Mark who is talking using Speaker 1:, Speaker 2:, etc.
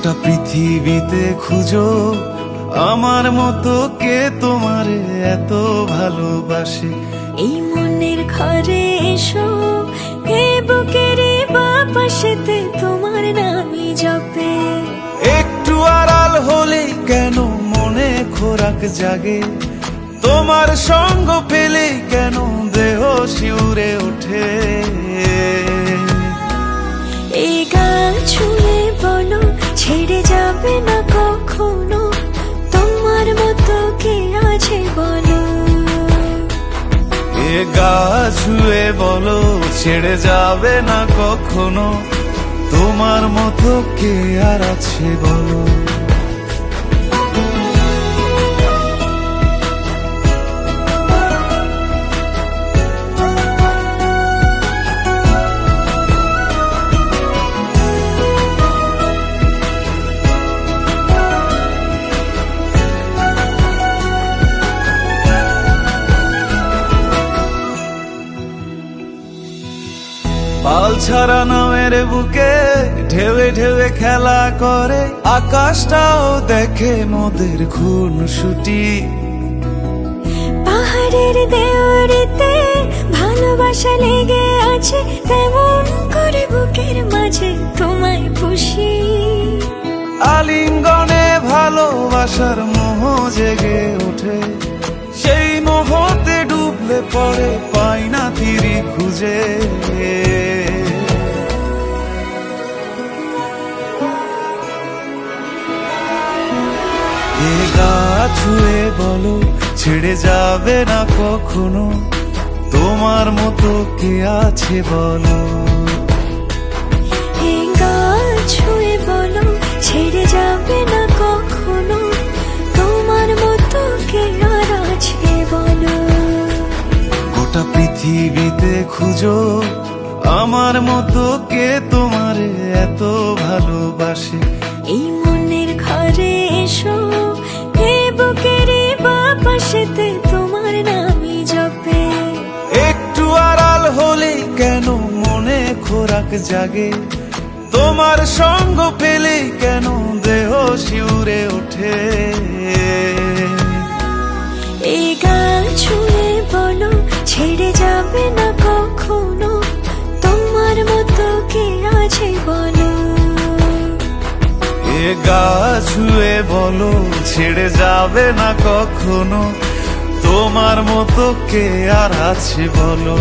Speaker 1: গোটা পৃথিবীতে খুঁজো আমার মতো কে তোমারে এত ভালোবাসে।
Speaker 2: এই মনের ঘরে এসো, এ বুকের বাপাশেতে তোমার নামই জপে।
Speaker 1: একটু আড়াল হলেই কেন মনে খোরাক জাগে, তোমার সঙ্গ পেলেই কেন দেহ শিউরে ওঠে।
Speaker 2: এই গাল ছুঁয়ে বলো ছেড়ে যাবে না কখনো, তোমার মতো কে আছে বলো।
Speaker 1: এ গা ছুঁয়ে বলো ছেড়ে যাবে না কখনো, তোমার মতো কে আর আছে বলো। পাল ছাড়া নামের বুকে ঢেউে ঢেউে খেলা করে, আকাশটাও দেখে মোদের খুনসুটি।
Speaker 2: পাহাড়ের দেওয়ারিতে ভালোবাসা লেগে আছে, তেমন করে বুকের মাঝে তোমায় পুষি।
Speaker 1: আলিঙ্গনে ভালোবাসার মোহ জেগে ওঠে, সেই মোহতে ডুবলে পরে পাই না তীরি খুঁজে। এ গা ছুঁয়ে বলো ছেড়ে যাবে না কখনো, তোমার মতো কে আছে বলো।
Speaker 2: এ গাল ছুঁয়ে বলো ছেড়ে যাবে না কখনো, তোমার মতো কে আর আছে বলো।
Speaker 1: গোটা পৃথিবীতে খুঁজো আমার মতো কে তোমারে এত ভালোবাসে।
Speaker 2: এই মনের ঘরে এসো, এ বুকের বাপাশেতে তোমার নামই জপে।
Speaker 1: একটু আড়াল হলেই কেন মনে খোরাক জাগে, তোমার সঙ্গ পেলেই কেন দেহ শিউরে ওঠে।
Speaker 2: এই গাল ছুঁয়ে বলো ছেড়ে যাবে না কখনো, তোমার মতো কে আছে বলো।
Speaker 1: এ গা ছুঁয়ে বলো ছেড়ে যাবে না কখনো, তোমার মতো কে আর আছে বলো।